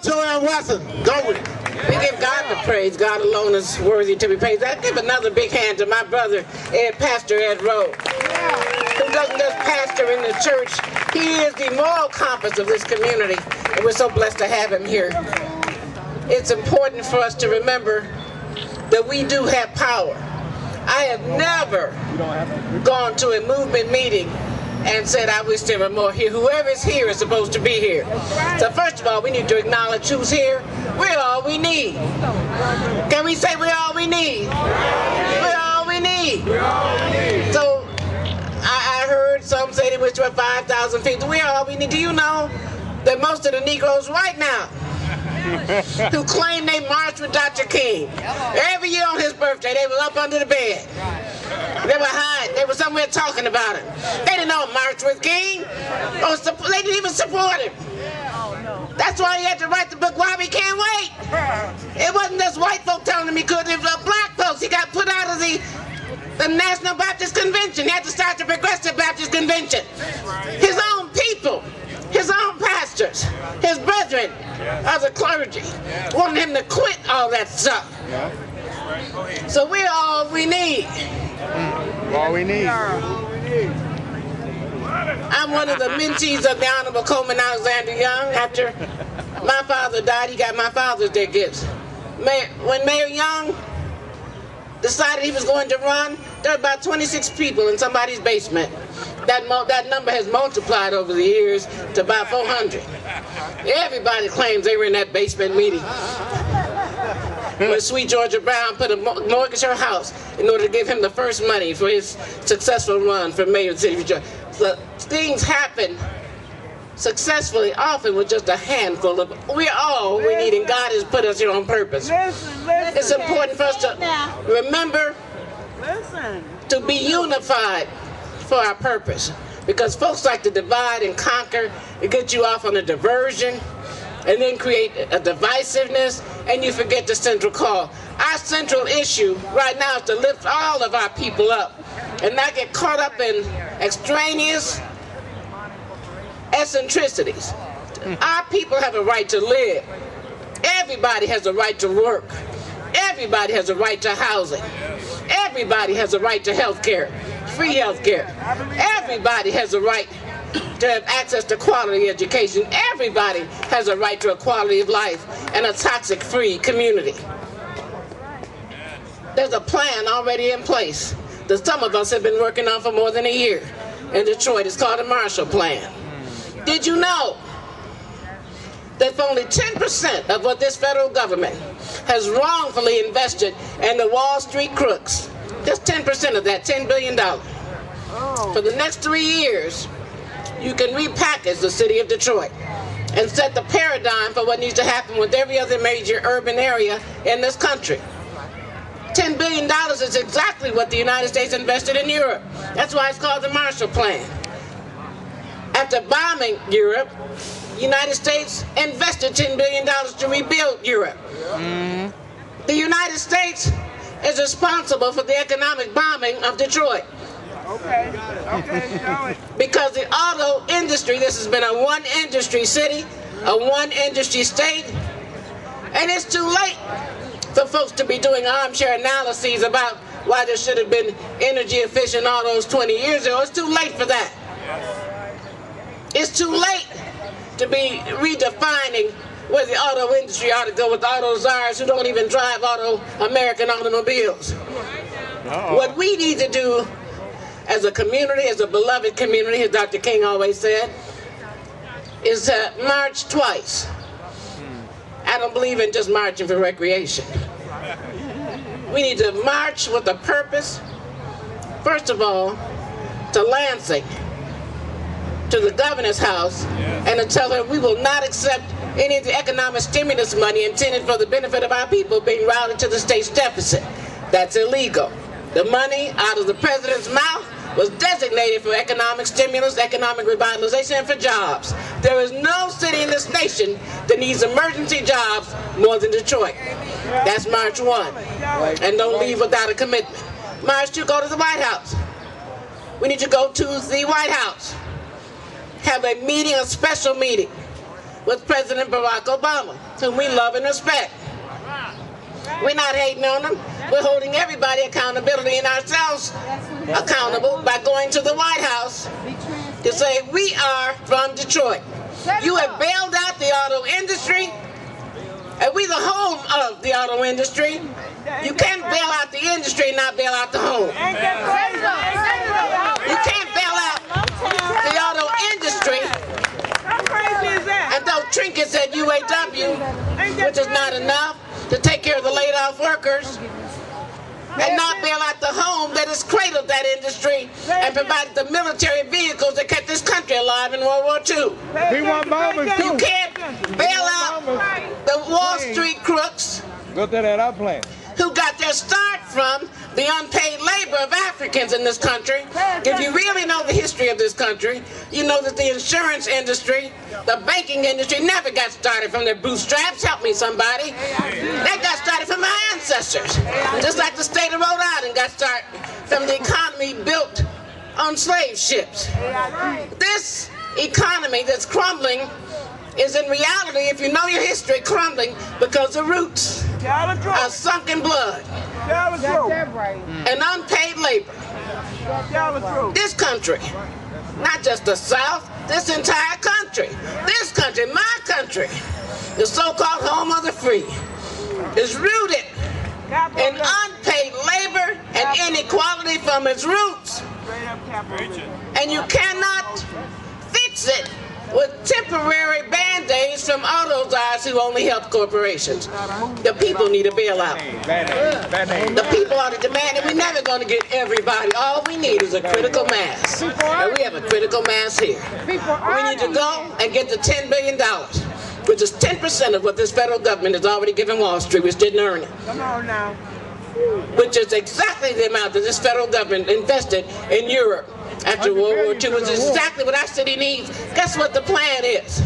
Joann Watson. Go with it. We give God the praise. God alone is worthy to be praised. I give another big hand to my brother, Pastor Ed Rowe, who doesn't just pastor in the church. He is the moral compass of this community, and we're so blessed to have him here. It's important for us to remember that we do have power. I have never gone to a movement meeting and said, I wish there were more here. Whoever's here is supposed to be here. So first of all, we need to acknowledge who's here. We're all we need. Can we say we're all we need? We're all we need. So I heard some say they wish there were 5,000 people. We're all we need. Do you know that most of the Negroes right now who claim they marched with Dr. King, every year on his birthday, they were up under the bed. They were hiding. They were somewhere talking about him. They didn't know march with King. They didn't even support him. That's why he had to write the book, Why We Can't Wait. It wasn't just white folk telling him he couldn't. It was black folks. He got put out of the National Baptist Convention. He had to start the Progressive Baptist Convention. His own people, his own pastors, his brethren of the clergy wanted him to quit all that stuff. So we're all we need. All we need. I'm one of the mentees of the Honorable Coleman Alexander Young. After my father died, he got my Father's Day gifts. When Mayor Young decided he was going to run, there were about 26 people in somebody's basement. That number has multiplied over the years to about 400. Everybody claims they were in that basement meeting where Sweet Georgia Brown put a mortgage her house in order to give him the first money for his successful run for mayor of the city of Georgia. So things happen successfully often with just a handful of. We're all we need, and God has put us here on purpose. It's important for us to remember to be unified for our purpose, because folks like to divide and conquer and get you off on a diversion and then create a divisiveness, and you forget the central call. Our central issue right now is to lift all of our people up and not get caught up in extraneous eccentricities. Our people have a right to live. Everybody has a right to work. Everybody has a right to housing. Everybody has a right to health care, free health care. Everybody has a right to have access to quality education. Everybody has a right to a quality of life and a toxic-free community. There's a plan already in place that some of us have been working on for more than a year in Detroit. It's called the Marshall Plan. Did you know that for only 10% of what this federal government has wrongfully invested in the Wall Street crooks, just 10% of that, $10 billion, for the next 3 years, you can repackage the city of Detroit and set the paradigm for what needs to happen with every other major urban area in this country. $10 billion is exactly what the United States invested in Europe. That's why it's called the Marshall Plan. After bombing Europe, the United States invested $10 billion to rebuild Europe. The United States is responsible for the economic bombing of Detroit. Because the auto industry, this has been a one industry city, a one industry state, and it's too late for folks to be doing armchair analyses about why there should have been energy efficient autos 20 years ago. It's too late for that. It's too late to be redefining where the auto industry ought to go with auto czars who don't even drive American automobiles. What we need to do as a community, as a beloved community, as Dr. King always said, is to march twice. I don't believe in just marching for recreation. We need to march with a purpose, first of all, to Lansing, to the governor's house, and to tell her we will not accept any of the economic stimulus money intended for the benefit of our people being routed to the state's deficit. That's illegal. The money out of the president's mouth was designated for economic stimulus, economic revitalization, and for jobs. There is no city in this nation that needs emergency jobs more than Detroit. That's March 1. And don't leave without a commitment. March 2, go to the White House. We need to go to the White House. Have a meeting, a special meeting with President Barack Obama. whom we love and respect. We're not hating on them. We're holding everybody accountability and ourselves accountable by going to the White House to say we are from Detroit. You have bailed out the auto industry, and we the home of the auto industry. You can't bail out the industry and not bail out the home. You can't bail out the auto industry and those trinkets at UAW, which is not enough to take care of the laid off workers, and not bail out the home that has cradled that industry and provided the military vehicles that kept this country alive in World War II. We want bombers too. You can't bail out the Wall Street crooks Go to that other plan. who got their start from the unpaid labor of Africans in this country. If you really know the history of this country, you know that the insurance industry, the banking industry never got started from their bootstraps. Help me, somebody. They got started from my ancestors. Just like the state of Rhode Island got started from the economy built on slave ships. This economy that's crumbling is in reality, if you know your history, crumbling because the roots are sunk in blood and unpaid labor. This country, not just the South, this entire country, this country, my country, the so-called home of the free, is rooted in unpaid labor and inequality from its roots. And you cannot fix it with temporary band-aids from auto czars who only help corporations. The people need a bailout. The people are the demand, and we're never going to get everybody. All we need is a critical mass. And we have a critical mass here. We need to go and get the $10 billion, which is 10% of what this federal government has already given Wall Street, which didn't earn it. Come on now. Which is exactly the amount that this federal government invested in Europe after World War II, which is exactly what our city needs. Guess what the plan is?